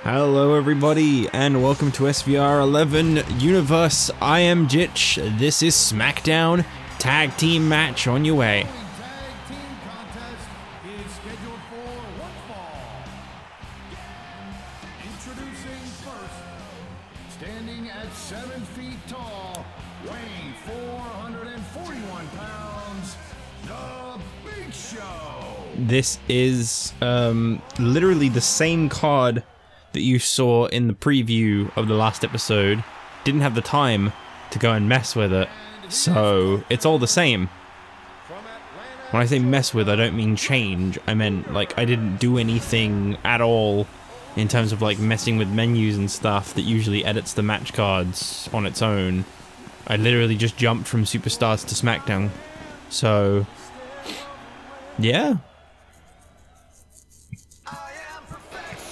Hello everybody, and welcome to SVR 11 Universe. I am Jitch. This is SmackDown Tag Team Match on your way. Tag team contest is scheduled for one fall. Introducing first, standing at 7 feet tall, weighing 441 pounds, the Big Show. This is literally the same card that you saw in the preview of the last episode. Didn't have the time to go and mess with it, so it's all the same. When I say mess with, I don't mean change. I meant, like, I didn't do anything at all in terms of, like, messing with menus and stuff that usually edits the match cards on its own. I literally just jumped from Superstars to SmackDown. So, yeah.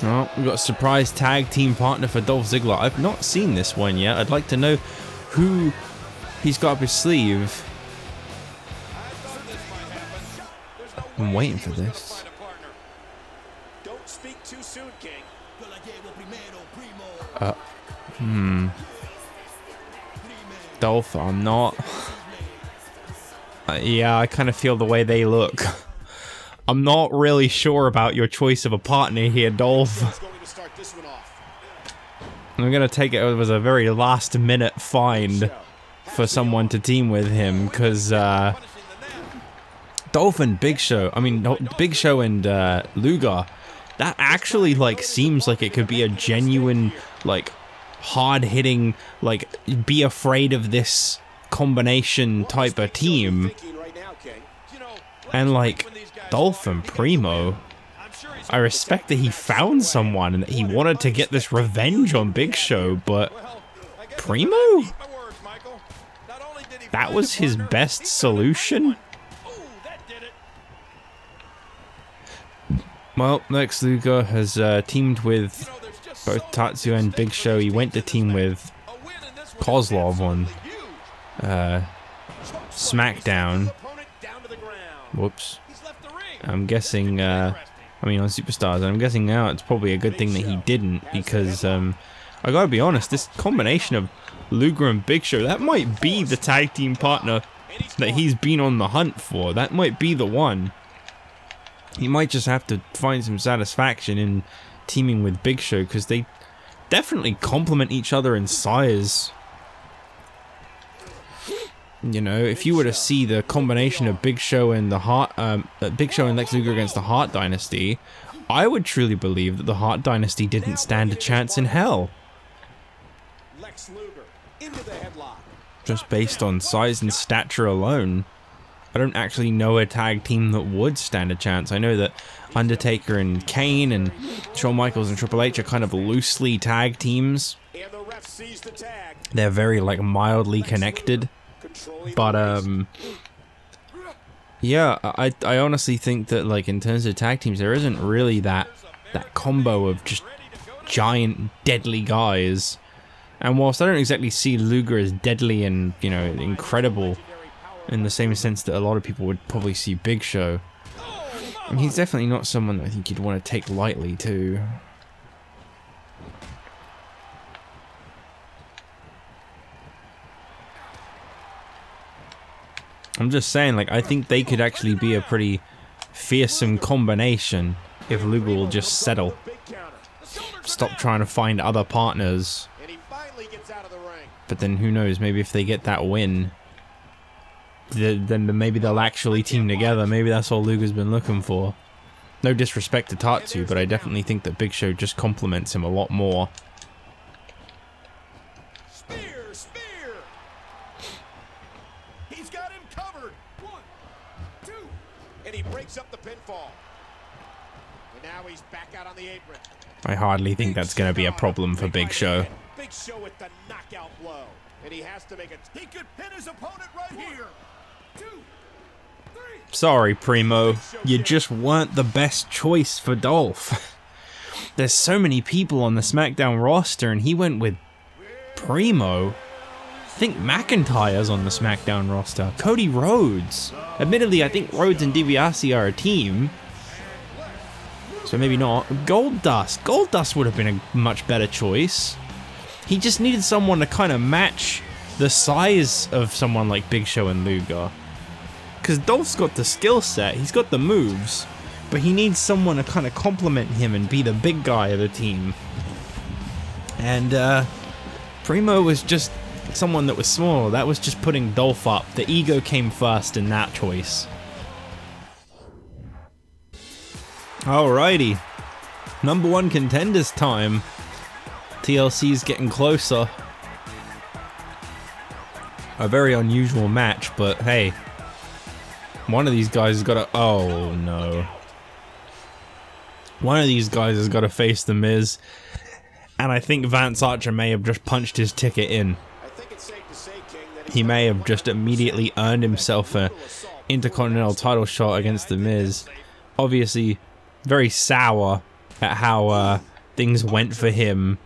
Oh, we've got a surprise tag team partner for Dolph Ziggler. I've not seen this one yet. I'd like to know who he's got up his sleeve. I'm waiting for this. Dolph, I'm not. Yeah, I kind of feel the way they look. I'm not really sure about your choice of a partner here, Dolph. I'm gonna take it as a very last minute find for someone to team with him, because Dolph and Big Show, Big Show and Luger, that actually, like, seems like it could be a genuine, like, hard-hitting, like, be afraid of this combination type of team. And, like, Dolph and Primo, I respect that he found someone and that he wanted to get this revenge on Big Show, but Primo? That was his best solution? Well, Lex Luger has teamed with both Tatsu and Big Show. He went to team with Kozlov on SmackDown. Whoops. I'm guessing, on Superstars, and I'm guessing now it's probably a good thing that he didn't, because, I gotta be honest, this combination of Luger and Big Show, that might be the tag team partner that he's been on the hunt for. That might be the one. He might just have to find some satisfaction in teaming with Big Show, because they definitely complement each other in size. You know, if you were to see the combination of Big Show and Big Show and Lex Luger against the Hart Dynasty, I would truly believe that the Hart Dynasty didn't stand a chance in hell. Just based on size and stature alone. I don't actually know a tag team that would stand a chance. I know that Undertaker and Kane and Shawn Michaels and Triple H are kind of loosely tag teams. They're very, like, mildly connected. But, yeah, I honestly think that, like, in terms of tag teams, there isn't really that combo of just giant, deadly guys. And whilst I don't exactly see Luger as deadly and, you know, incredible in the same sense that a lot of people would probably see Big Show, and he's definitely not someone that I think you'd want to take lightly, too. I'm just saying, like, I think they could actually be a pretty fearsome combination if Luger will just settle. Stop trying to find other partners. But then who knows, maybe if they get that win, then maybe they'll actually team together. Maybe that's all Luger's been looking for. No disrespect to Tatsu, but I definitely think that Big Show just complements him a lot more. Up the pinfall. And now he's back out on the apron. I hardly think that's going to be a problem for Big Show. Big Show with the knockout blow. And he has to make it. He could pin his opponent right here. 2, 3. Sorry, Primo. You just weren't the best choice for Dolph. There's so many people on the SmackDown roster, and he went with Primo. I think McIntyre's on the SmackDown roster. Cody Rhodes. Admittedly, I think Rhodes and DiBiase are a team. So maybe not. Goldust. Goldust would have been a much better choice. He just needed someone to kind of match the size of someone like Big Show and Luger. Because Dolph's got the skill set, he's got the moves, but he needs someone to kind of complement him and be the big guy of the team. And Primo was just someone that was small. That was just putting Dolph up. The ego came first in that choice. Alrighty. Number 1 contenders time. TLC's getting closer. A very unusual match, but hey. One of these guys has got to... Oh, no. One of these guys has got to face The Miz. And I think Vance Archer may have just punched his ticket in. He may have just immediately earned himself a Intercontinental title shot against The Miz. Obviously, very sour at how things went for him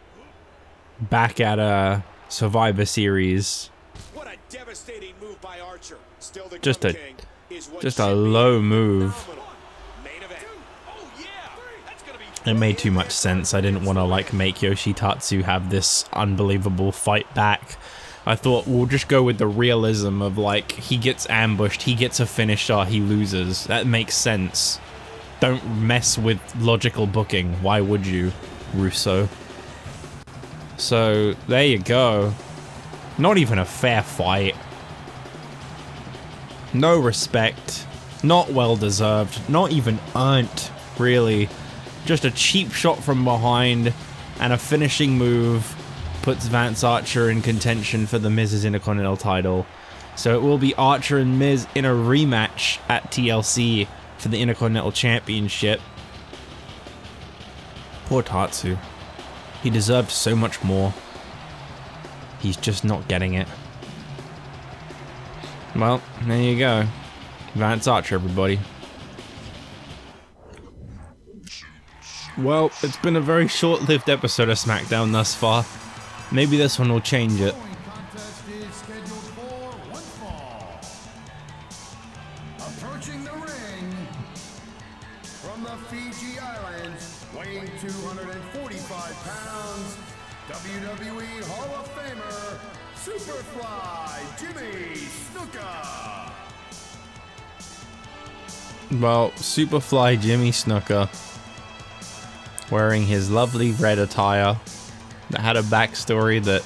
back at Survivor Series. What a devastating move by Archer. Still the Just a low move. It made too much sense. I didn't want to like make Yoshi Tatsu have this unbelievable fight back. I thought we'll just go with the realism of like he gets ambushed, he gets a finisher, he loses. That makes sense. Don't mess with logical booking. Why would you, Russo? So there you go. Not even a fair fight. No respect. Not well deserved. Not even earned, really. Just a cheap shot from behind and a finishing move puts Vance Archer in contention for the Miz's Intercontinental title. So it will be Archer and Miz in a rematch at TLC for the Intercontinental Championship. Poor Tatsu. He deserved so much more. He's just not getting it. Well, there you go. Vance Archer, everybody. Well, it's been a very short-lived episode of SmackDown thus far. Maybe this one will change it. Contest is scheduled for one fall. Approaching the ring from the Fiji Islands, weighing 245 pounds, WWE Hall of Famer, Superfly Jimmy Snuka. Well, Superfly Jimmy Snuka, wearing his lovely red attire that had a backstory that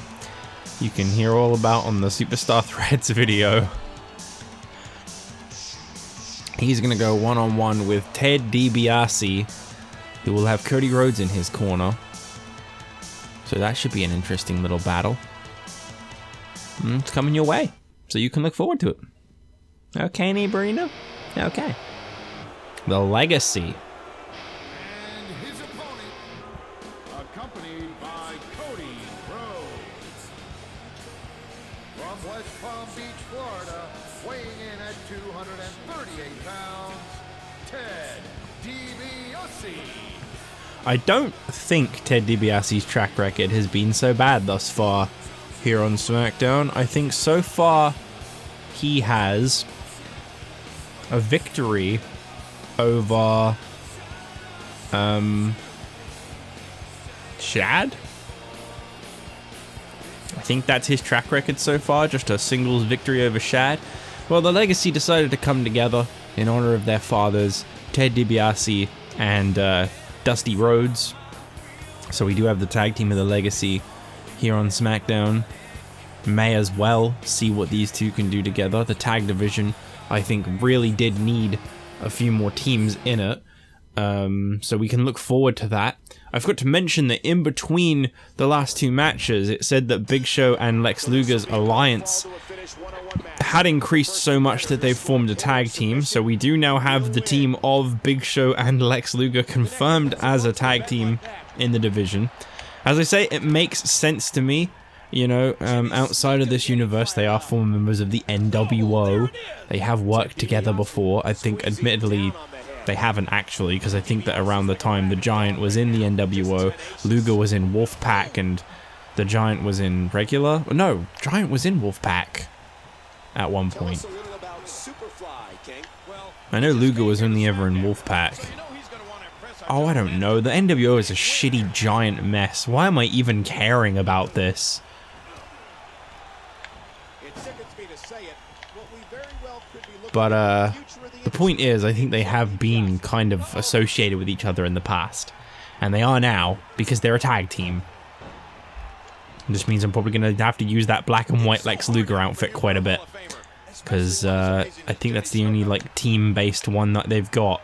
you can hear all about on the Superstar Threads video. He's going to go one-on-one with Ted DiBiase, who will have Cody Rhodes in his corner. So that should be an interesting little battle. It's coming your way, so you can look forward to it. Okay, Nibrino? Okay. The Legacy. And his opponent, accompanied by Cody Rhodes. From West Palm Beach, Florida, weighing in at 238 pounds, Ted DiBiase. I don't think Ted DiBiase's track record has been so bad thus far here on SmackDown. I think so far he has a victory over Shad? I think that's his track record so far, just a singles victory over Shad. Well, the Legacy decided to come together in honor of their fathers, Ted DiBiase and Dusty Rhodes. So we do have the tag team of the Legacy here on SmackDown. May as well see what these two can do together. The tag division, I think, really did need a few more teams in it. So we can look forward to that. I forgot to mention that in between the last two matches, it said that Big Show and Lex Luger's alliance had increased so much that they've formed a tag team. So we do now have the team of Big Show and Lex Luger confirmed as a tag team in the division. As I say, it makes sense to me. You know, outside of this universe, they are former members of the NWO. They have worked together before. I think, admittedly, they haven't actually, because I think that around the time the Giant was in the NWO, Luger was in Wolfpack, and the Giant was in regular... No, Giant was in Wolfpack at one point. I know Luger was only ever in Wolfpack. Oh, I don't know. The NWO is a shitty giant mess. Why am I even caring about this? But the point is, I think they have been kind of associated with each other in the past. And they are now, because they're a tag team. It just means I'm probably going to have to use that black and white Lex Luger outfit quite a bit. Because I think that's the only like team-based one that they've got.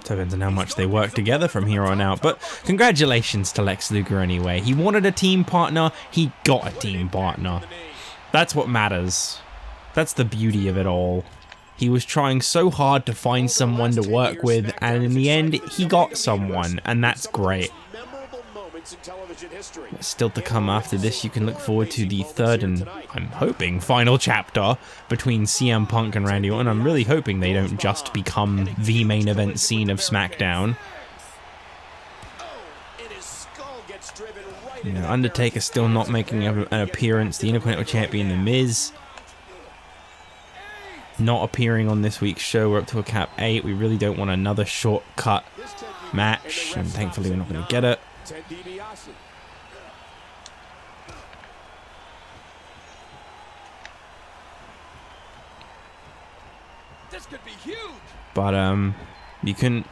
Depends on how much they work together from here on out. But congratulations to Lex Luger anyway. He wanted a team partner, he got a team partner. That's what matters. That's the beauty of it all. He was trying so hard to find someone to work with, and in the end, he got someone, and that's great. Still to come after this, you can look forward to the third and, I'm hoping, final chapter between CM Punk and Randy Orton. I'm really hoping they don't just become the main event scene of SmackDown. You know, Undertaker still not making an appearance. The Intercontinental Champion, The Miz, not appearing on this week's show. We're up to a cap 8. We really don't want another shortcut match, and thankfully we're not going to get it. This could be huge. But you can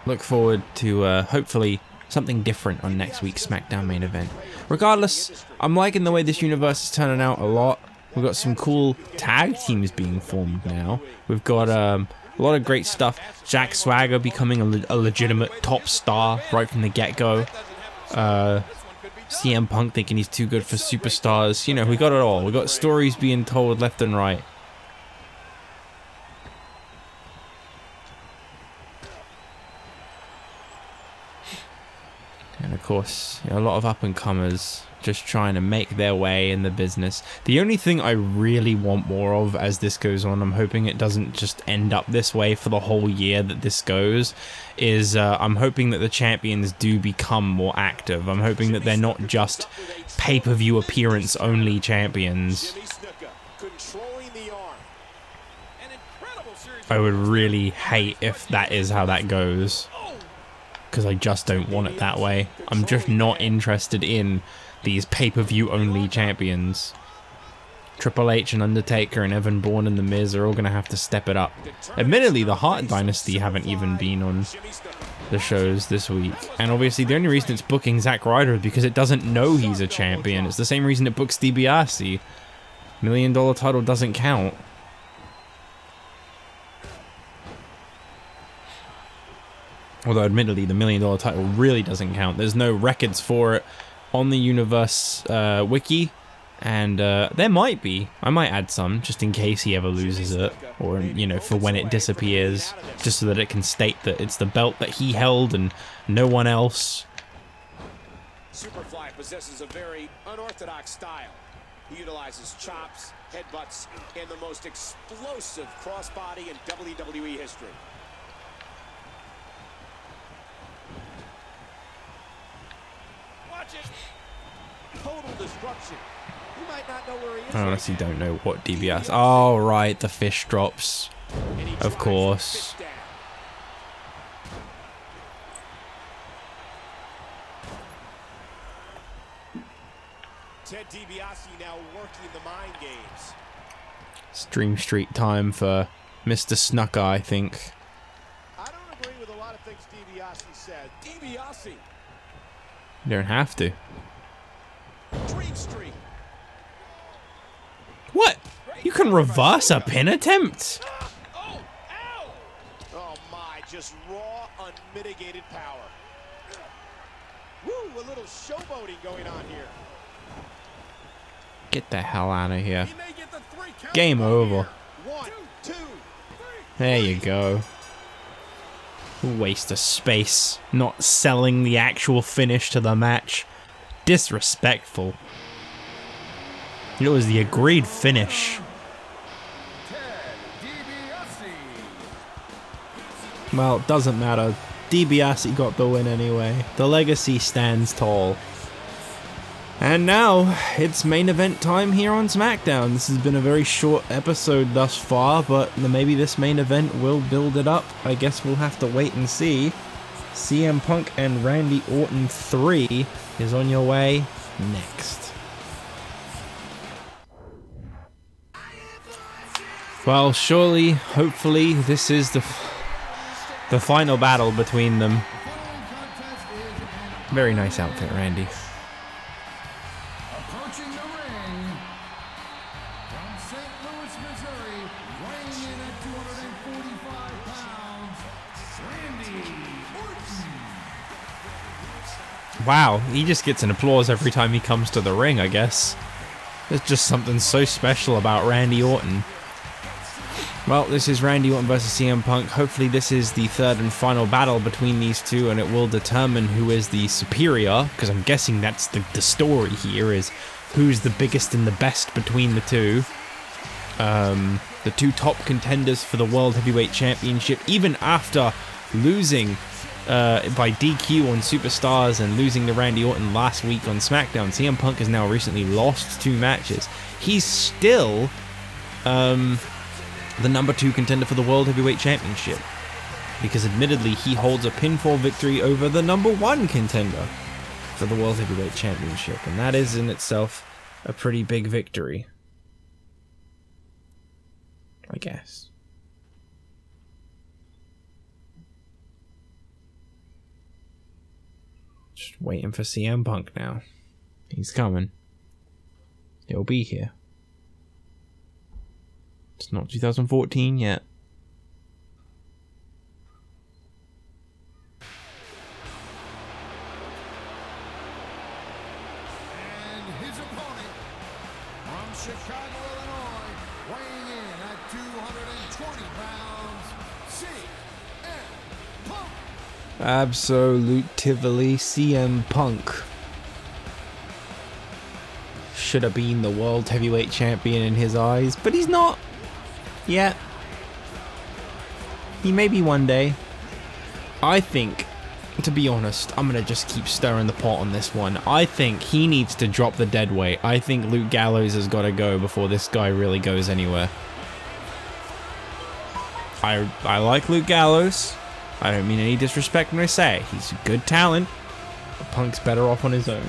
look forward to hopefully something different on next week's SmackDown main event. Regardless, I'm liking the way this universe is turning out a lot. We've got some cool tag teams being formed now. We've got a lot of great stuff. Jack Swagger becoming a legitimate top star right from the get-go. CM Punk thinking he's too good for superstars. You know, we got it all. We got stories being told left and right. And of course, you know, a lot of up-and-comers just trying to make their way in the business. The only thing I really want more of as this goes on, I'm hoping it doesn't just end up this way for the whole year that this goes, is I'm hoping that the champions do become more active. I'm hoping that they're not just pay-per-view appearance only champions. I would really hate if that is how that goes, because I just don't want it that way. I'm just not interested in these pay-per-view only champions. Triple H and Undertaker and Evan Bourne and The Miz are all going to have to step it up. Admittedly, the Hart Dynasty haven't even been on the shows this week. And obviously, the only reason it's booking Zack Ryder is because it doesn't know he's a champion. It's the same reason it books DiBiase. $1 million title doesn't count. Although, admittedly, the $1 million title really doesn't count. There's no records for it on the Universe wiki, and there might be. I might add some, just in case he ever loses it, or, you know, for when it disappears, just so that it can state that it's the belt that he held and no one else. Superfly possesses a very unorthodox style. He utilizes chops, headbutts, and the most explosive crossbody in WWE history. Total destruction. You might not know where he is. I honestly don't know what DiBiase. Oh, right, the fish drops. Of course. Ted DiBiase now working the mind games. Stream Street time for Mr. Snuka, I think. I don't agree with a lot of things DiBiase said. DiBiase. You don't have to. Dream Street. What? You can reverse a pin attempt? Oh, ow! Oh my, just raw, unmitigated power. Woo, a little showboating going on here. Get the hell out of here. He may get the 3 count. Game over. 1, 2, 3. There you go. Waste of space. Not selling the actual finish to the match. Disrespectful. It was the agreed finish. Well, it doesn't matter. DiBiase got the win anyway. The legacy stands tall. And now, it's main event time here on SmackDown. This has been a very short episode thus far, but maybe this main event will build it up. I guess we'll have to wait and see. CM Punk and Randy Orton 3 is on your way next. Well, surely, hopefully, this is the final battle between them. Very nice outfit, Randy. Approaching the ring from St. Louis, Missouri, weighing in at 245 pounds, Randy Orton. Wow, he just gets an applause every time he comes to the ring, I guess. There's just something so special about Randy Orton. Well, this is Randy Orton versus CM Punk. Hopefully this is the third and final battle between these two, and it will determine who is the superior, because I'm guessing that's the story here, is who's the biggest and the best between the two. The two top contenders for the World Heavyweight Championship, even after losing by DQ on Superstars and losing to Randy Orton last week on SmackDown. CM Punk has now recently lost 2 matches. He's still the number 2 contender for the World Heavyweight Championship, because admittedly he holds a pinfall victory over the number 1 contender for the World Heavyweight Championship, and that is in itself a pretty big victory, I guess. Just waiting for CM Punk now. He's coming. He'll be here. It's not 2014 yet. And his opponent from Chicago, Illinois, weighing in at 220 pounds, CM Punk. Absolutely CM Punk should have been the World Heavyweight Champion in his eyes, but he's not. Yeah. He may be one day. I think, to be honest, I'm going to just keep stirring the pot on this one. I think he needs to drop the dead weight. I think Luke Gallows has got to go before this guy really goes anywhere. I like Luke Gallows. I don't mean any disrespect when I say it. He's a good talent, but Punk's better off on his own.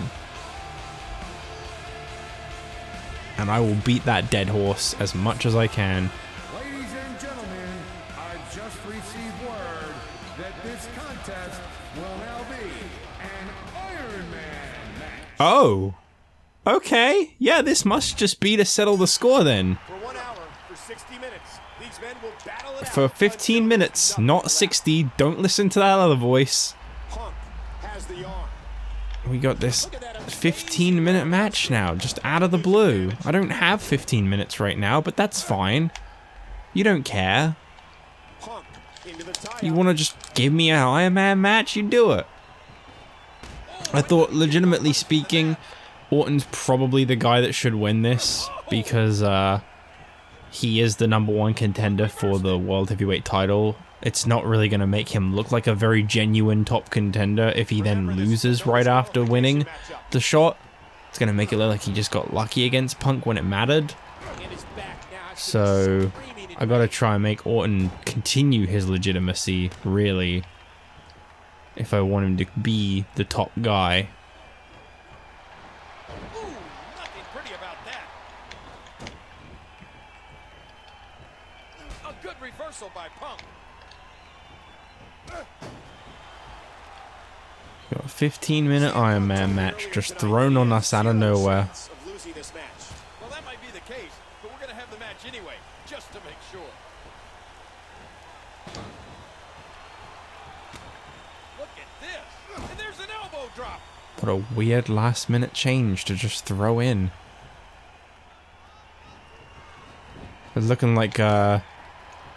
And I will beat that dead horse as much as I can. Ladies and gentlemen, I just received word that this contest will now be an Iron Man match. Oh. Okay. Yeah, this must just be to settle the score then. For 1 hour, for 60 minutes, these men will battle it out. For 15 minutes, not 60. Don't listen to that other voice. Punk has the arm. We got this 15-minute match now, just out of the blue. I don't have 15 minutes right now, but that's fine. You don't care. Punk into the tie. You want to just give me an Iron Man match? You do it. I thought, legitimately speaking, Orton's probably the guy that should win this, because he is the number 1 contender for the World Heavyweight title. It's not really going to make him look like a very genuine top contender if he then loses right after winning the shot. It's going to make it look like he just got lucky against Punk when it mattered. So I got to try and make Orton continue his legitimacy, really, if I want him to be the top guy. Nothing pretty about that. A good reversal by Punk. Got a 15-minute Iron Man match just thrown on us out of nowhere. Of losing this match. Well, that might be the case, but we're going to have the match anyway, just to make sure. Look at this. And there's an elbow drop. What a weird last-minute change to just throw in. It's looking like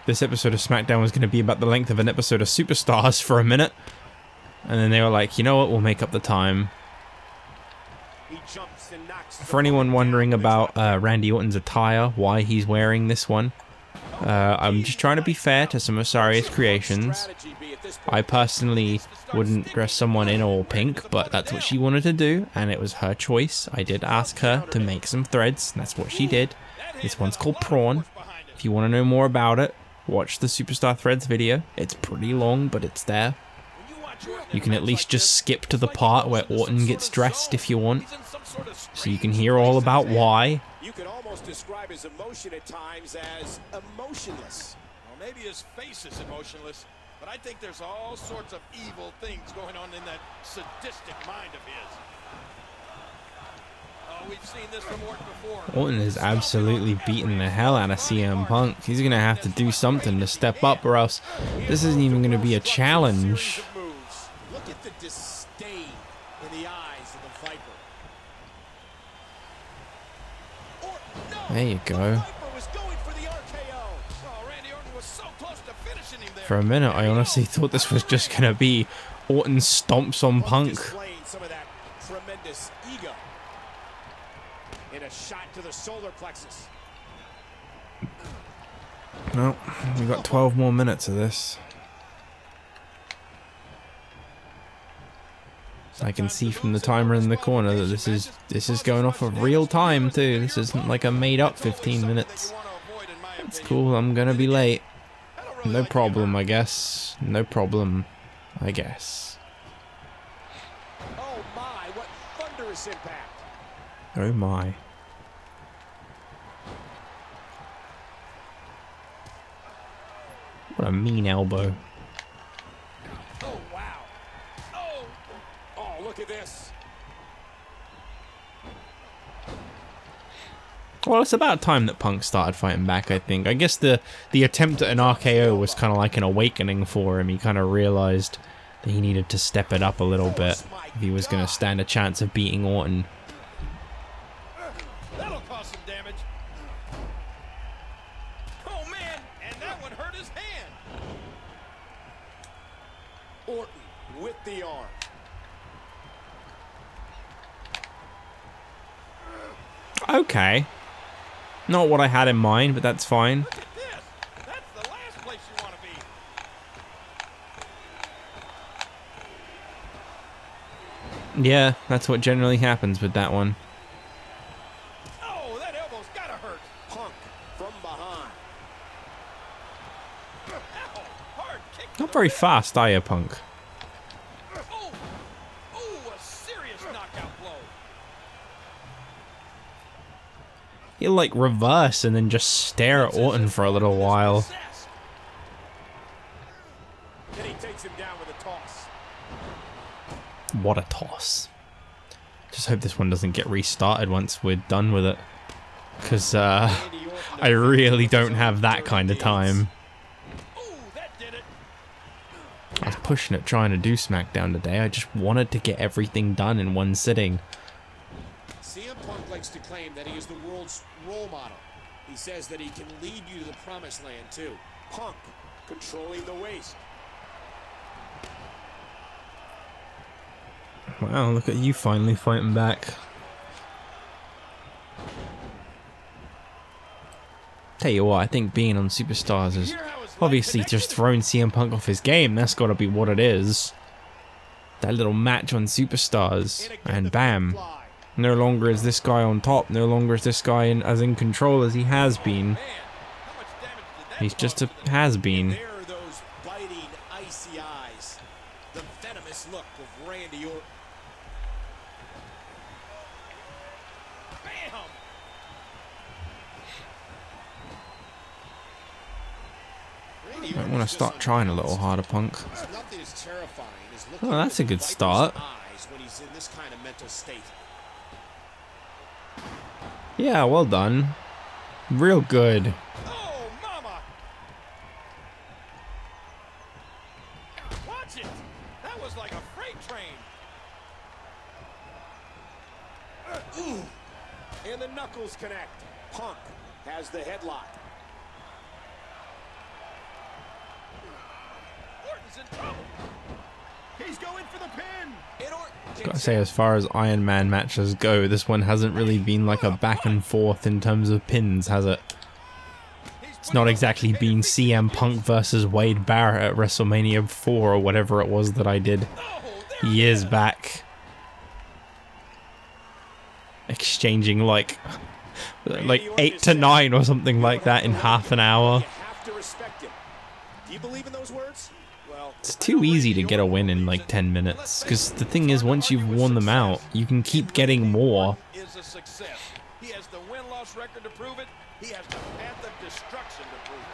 this episode of SmackDown was going to be about the length of an episode of Superstars for a minute. And then they were like, you know what, we'll make up the time. He jumps and knocks. For anyone wondering about Randy Orton's attire, why he's wearing this one, I'm just trying to be fair to some of SARIA'S creations. I personally wouldn't dress someone in all pink, but that's what she wanted to do, and it was her choice. I did ask her to make some threads, and that's what she did. This one's called Prawn. If you want to know more about it, watch the Superstar Threads video. It's pretty long, but it's there. You can at least just skip to the part where Orton gets dressed if you want, so you can hear all about why. You could almost describe his emotion at times as emotionless. Well, maybe his face is emotionless, but I think there's all sorts of evil things going on in that sadistic mind of his. Oh, we've seen this from Orton before. Orton is absolutely beating the hell out of CM Punk. He's going to have to do something to step up, or else this isn't even going to be a challenge. Look at the disdain in the eyes of the Viper. There you go. For a minute, I honestly thought this was just going to be Orton stomps on Punk. Some of that tremendous ego in a shot to the solar plexus. No, we've got 12 more minutes of this. I can see from the timer in the corner that this is going off of real time too. This isn't like a made up 15 minutes. It's cool, I'm gonna be late. No problem, I guess. No problem, I guess. Oh my, what thunderous impact. Oh my. What a mean elbow. Oh wow. Oh, look at this. Well, it's about time that Punk started fighting back, I think. I guess the attempt at an RKO was kind of like an awakening for him. He kind of realized that he needed to step it up a little bit if he was going to stand a chance of beating Orton. That'll cause some damage. Oh man, and that one hurt his hand. Orton with the arm. Look Okay. Not what I had in mind, but that's fine. at this. That's the last place you want to be. Yeah, that's what generally happens with that one. Oh, that elbow's gotta hurt. Punk from behind. Ow, hard kick. Not very fast, are you, Punk? Oh, a serious knockout blow. He'll like reverse and then just stare at Orton for a little while. Then he takes him down with a toss. What a toss. Just hope this one doesn't get restarted once we're done with it. Because I really don't have that kind of time. Oh, that did it. I was pushing it trying to do SmackDown today. I just wanted to get everything done in one sitting. CM Punk likes to claim that he is the world's role model. He says that he can lead you to the promised land too. Punk controlling the waist. Wow, look at you finally fighting back. Tell you what, I think being on Superstars is obviously just thrown CM Punk off his game. That's got to be what it is. That little match on Superstars, and bam. No longer is this guy on top. No longer is this guy as in control as he has been. He's just a has-been. There are those biting, icy eyes. The venomous look of Randy Orton. Bam. Randy Might Orton want is to just start trying a little harder, Punk. There's nothing as terrifying as looking Oh, that's a into good the start. Viper's eyes when he's in this kind of mental state. Yeah, well done. Real good. Oh, mama. Watch it. That was like a freight train. And the knuckles connect. Punk has the headlock. Orton's in trouble. He's going for the pin. And Orton Gotta say, as far as Iron Man matches go, this one hasn't really been like a back and forth in terms of pins, has it? He's It's not exactly been CM Punk versus Wade Barrett at WrestleMania 4 or whatever it was that I did years back. Exchanging like 8 to 9 or something like that in half an hour. It's too easy to get a win in like 10 minutes, because the thing is, once you've worn them out, you can keep getting more. He has the win-loss record to prove it. He has the path of destruction to prove it.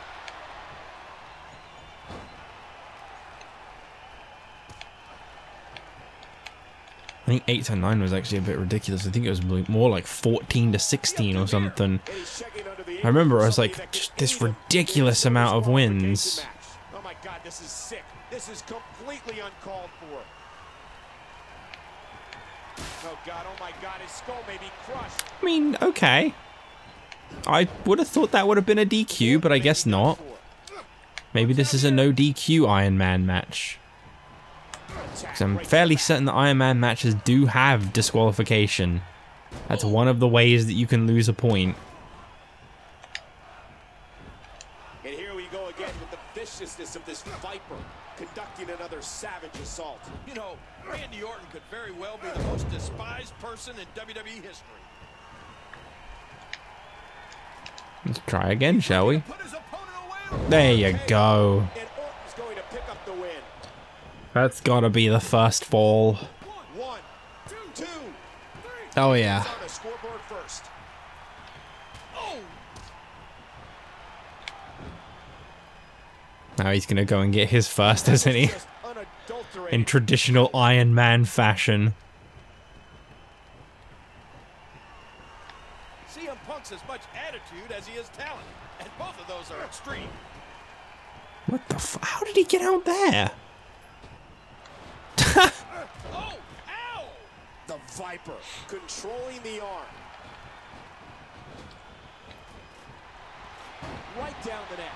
I think 8 to 9 was actually a bit ridiculous. I think it was more like 14 to 16 or something. I remember I was like, just this ridiculous amount of wins. Oh my God, this is sick. This is completely uncalled for. Oh God, oh my God, his skull may be crushed. I mean, okay. I would have thought that would have been a DQ, but I guess not. Maybe this is a no DQ Iron Man match. Because I'm fairly certain that Iron Man matches do have disqualification. That's one of the ways that you can lose a point. And here we go again with the viciousness of this Viper, conducting another savage assault. You know, Randy Orton could very well be the most despised person in WWE history. Let's try again, shall we? There you go. And Orton's going to pick up the win. That's gotta be the first fall. 1, 2, 3. Oh yeah. On the scoreboard first. Oh. Now he's gonna go and get his first, isn't he? In traditional Iron Man fashion. CM Punk's as much attitude as he is talent, and both of those are extreme. What the f- How did he get out there? Oh, ow! The Viper controlling the arm. Right down the neck.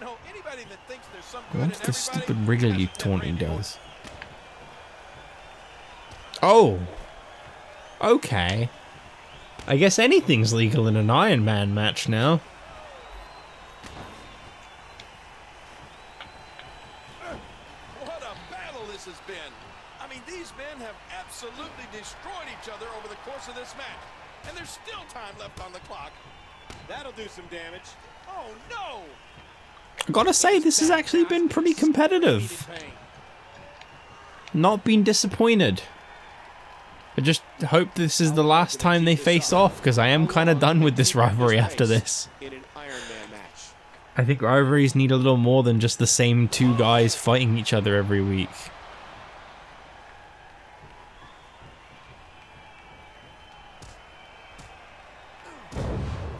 You know, anybody that thinks there's some good What's in the stupid everybody wriggly hasn't met taunt he Randy Orton. does? Oh! Okay. I guess anything's legal in an Iron Man match now. What a battle this has been. I mean, these men have absolutely destroyed each other over the course of this match. And there's still time left on the clock. That'll do some damage. Oh, no! I gotta say, this has actually been pretty competitive. Not been disappointed. I just hope this is the last time they face off, because I am kind of done with this rivalry after this. In an Iron Man match. I think rivalries need a little more than just the same two guys fighting each other every week.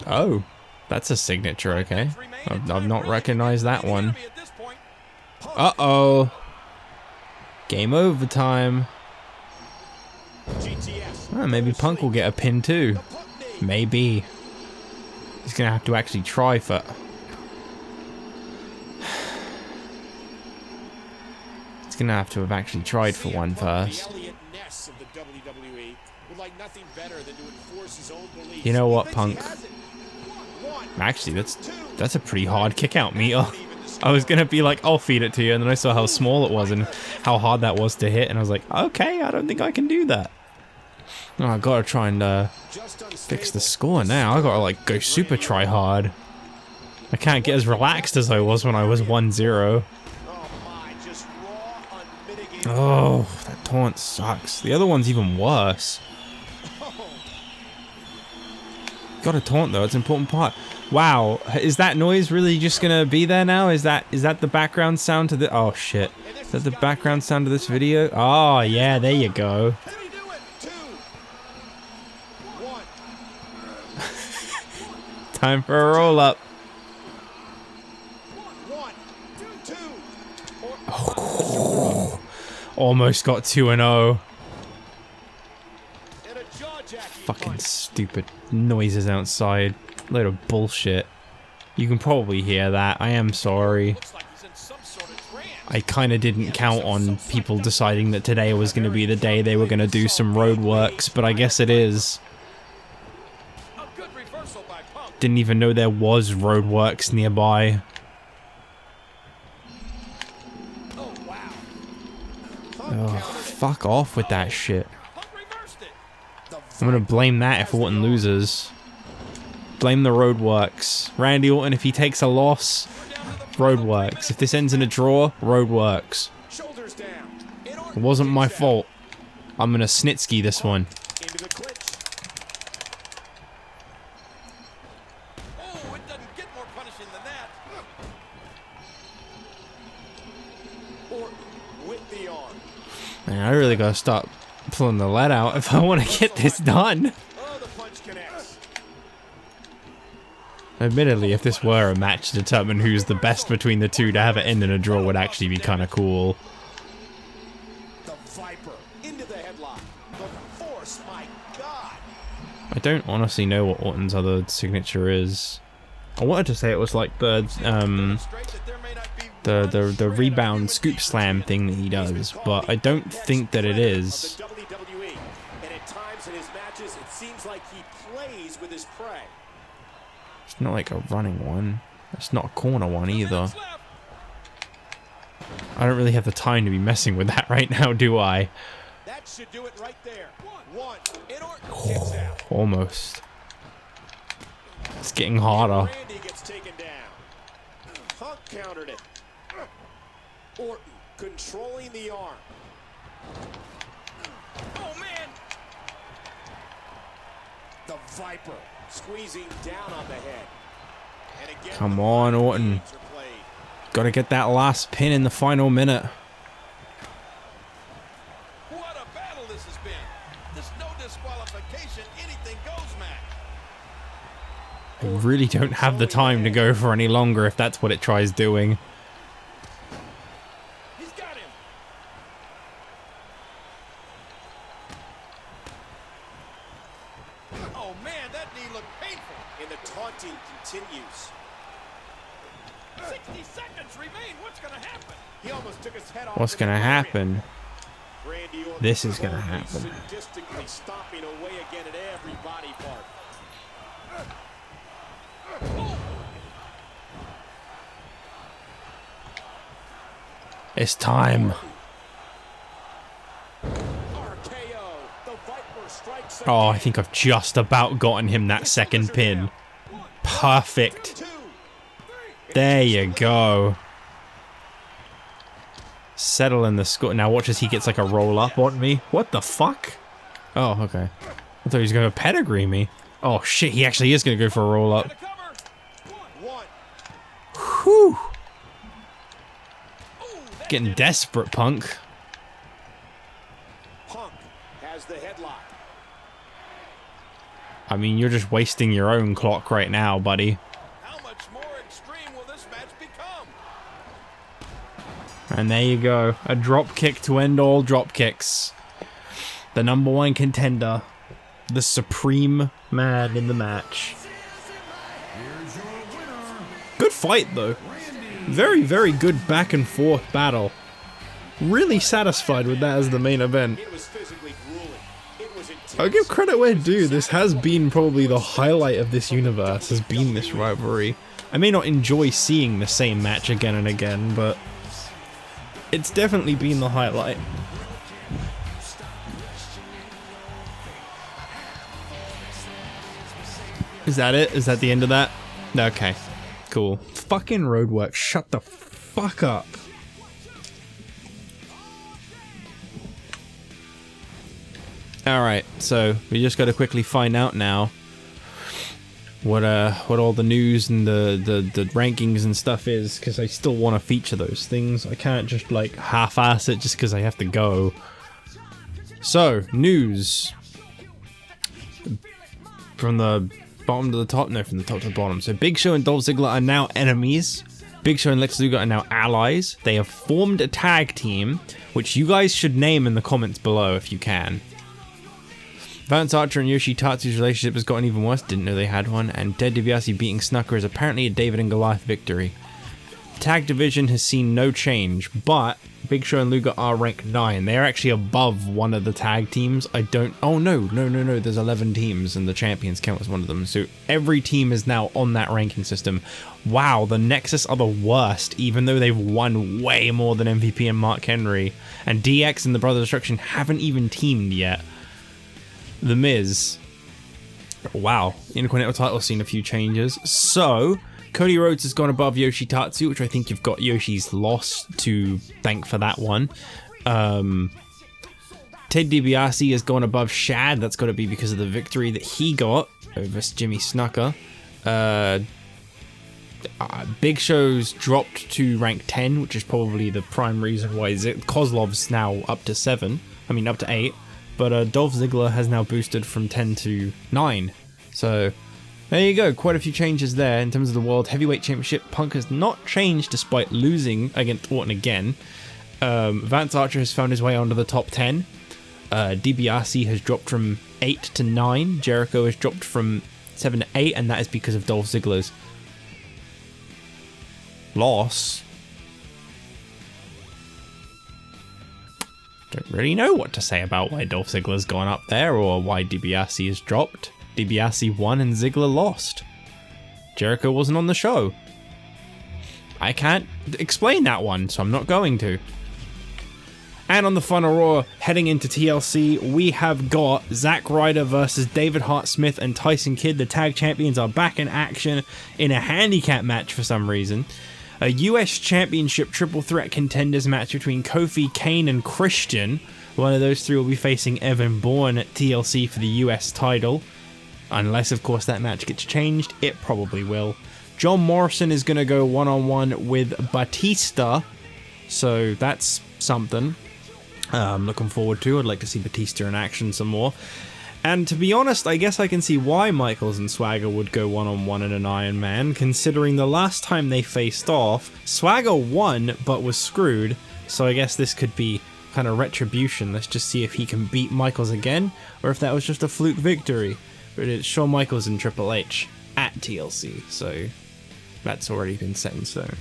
Oh, that's a signature, okay. I've not recognized that one. Uh-oh. Game over time. Oh, maybe Punk will get a pin too. Maybe. He's gonna have to actually try for... He's gonna have to have actually tried for one first. You know what, Punk? Actually, that's a pretty hard kick out meter. I was gonna be like, I'll feed it to you, and then I saw how small it was and how hard that was to hit, and I was like, okay, I don't think I can do that. Oh, I gotta try and fix the score now. I gotta like go super try hard. I can't get as relaxed as I was when I was 1-0. Oh, that taunt sucks. The other one's even worse. Got a taunt though, it's an important part. Wow, is that noise really just gonna be there now? Is that the background sound to the... Oh shit. Is that the background sound to this video? Oh yeah, there you go. Time for a roll up. Oh, almost got 2-0. Fucking stupid noises outside. Load of bullshit. You can probably hear that. I am sorry. I kind of didn't count on people deciding that today was going to be the day they were going to do some road works, but I guess it is. Didn't even know there was roadworks nearby. Oh, fuck off with that shit. I'm gonna blame that if Orton loses. Blame the roadworks. Randy Orton, if he takes a loss, roadworks. If this ends in a draw, roadworks. It wasn't my fault. I'm gonna Snitsky this one. Man, I really gotta start pulling the lead out if I want to get this done. Admittedly, if this were a match to determine who's the best between the two, to have it end in a draw would actually be kind of cool. I don't honestly know what Orton's other signature is. I wanted to say it was like the rebound scoop slam thing that he does, but I don't think that it is. It's not like a running one. It's not a corner one either. I don't really have the time to be messing with that right now, do I? That should do it right there. Oh, almost. It's getting harder. Randy gets taken down. Punk countered it. Orton controlling the arm. Oh man! The Viper squeezing down on the head. And again, come on, Orton. Gotta get that last pin in the final minute. What a battle this has been. There's no disqualification, anything goes match. I really don't have the time to go for any longer if that's what it tries doing. He's got him. Oh man, that knee looked painful. And the taunting continues. 60 seconds remain. What's gonna happen? He almost took his head off. What's gonna happen? Randy Orton This is gonna happen. sadistically stomping away again at every body part. It's time. Oh, I think I've just about gotten him that second pin. Perfect. There you go. Settle in the score. Now watch as he gets like a roll up on me. What the fuck? Oh, okay. I thought he was going to pedigree me. Oh shit, he actually is going to go for a roll up. Whew. Getting desperate, Punk. Punk has the headlock. I mean, you're just wasting your own clock right now, buddy. How much more extreme will this match become? And there you go. A drop kick to end all drop kicks. The #1 contender. The supreme man in the match. Good fight, though. Very, very good back and forth battle. Really satisfied with that as the main event. It was physically grueling. It was intense. I'll give credit where due. This has been probably the highlight of this universe, has been this rivalry. I may not enjoy seeing the same match again and again, but it's definitely been the highlight. Is that it? Is that the end of that? Okay. Cool. Fucking roadwork. Shut the fuck up. Alright, so we just gotta quickly find out now what all the news and the rankings and stuff is, because I still want to feature those things. I can't just like half-ass it just because I have to go. So, news. From the bottom to the top? No, from the top to the bottom. So Big Show and Dolph Ziggler are now enemies. Big Show and Lex Luger are now allies. They have formed a tag team, which you guys should name in the comments below if you can. Vance Archer and Yoshi Tatsu's relationship has gotten even worse. Didn't know they had one. And Dead DiBiase beating Snuka is apparently a David and Goliath victory. The tag division has seen no change, but Big Show and Luger are ranked 9. They're actually above one of the tag teams. Oh no, there's 11 teams and the champions count as one of them. So every team is now on that ranking system. Wow, the Nexus are the worst, even though they've won way more than MVP and Mark Henry. And DX and the Brothers Destruction haven't even teamed yet. The Miz. Wow, Intercontinental title's seen a few changes. So Cody Rhodes has gone above Yoshi Tatsu, which I think you've got Yoshi's loss to thank for that one. Ted DiBiase has gone above Shad. That's got to be because of the victory that he got over Jimmy Snuka. Big Show's dropped to rank 10, which is probably the prime reason why Kozlov's now up to 7. I mean, up to 8. But Dolph Ziggler has now boosted from 10 to 9. So there you go, quite a few changes there in terms of the World Heavyweight Championship. Punk has not changed despite losing against Orton again. Vance Archer has found his way onto the top 10. DiBiase has dropped from 8 to 9. Jericho has dropped from 7 to 8, and that is because of Dolph Ziggler's loss. Don't really know what to say about why Dolph Ziggler's gone up there or why DiBiase has dropped. DiBiase won and Ziggler lost. Jericho wasn't on the show. I can't explain that one, so I'm not going to. And on the Final Raw, heading into TLC, we have got Zack Ryder versus David Hart Smith and Tyson Kidd. The tag champions are back in action in a handicap match for some reason. A US Championship triple threat contenders match between Kofi, Kane, and Christian. One of those three will be facing Evan Bourne at TLC for the US title. Unless, of course, that match gets changed. It probably will. John Morrison is going to go one-on-one with Batista. So that's something I'm looking forward to. I'd like to see Batista in action some more. And to be honest, I guess I can see why Michaels and Swagger would go one-on-one in an Iron Man, considering the last time they faced off, Swagger won but was screwed. So I guess this could be kind of retribution. Let's just see if he can beat Michaels again, or if that was just a fluke victory. But it's Shawn Michaels and Triple H at TLC, so that's already been set in stone.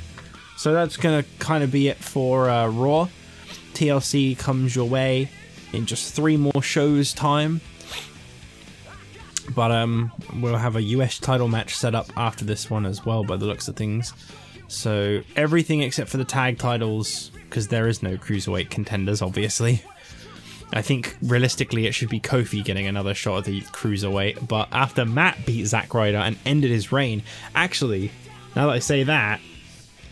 So that's going to kind of be it for Raw. TLC comes your way in just 3 more shows' time. But we'll have a US title match set up after this one as well, by the looks of things. So everything except for the tag titles, because there is no Cruiserweight contenders, obviously. I think realistically it should be Kofi getting another shot at the Cruiserweight, but after Matt beat Zack Ryder and ended his reign, actually, now that I say that,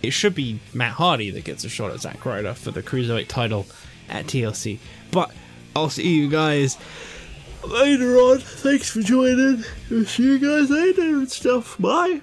it should be Matt Hardy that gets a shot at Zack Ryder for the Cruiserweight title at TLC. But I'll see you guys later on. Thanks for joining. I'll see you guys later and stuff. Bye.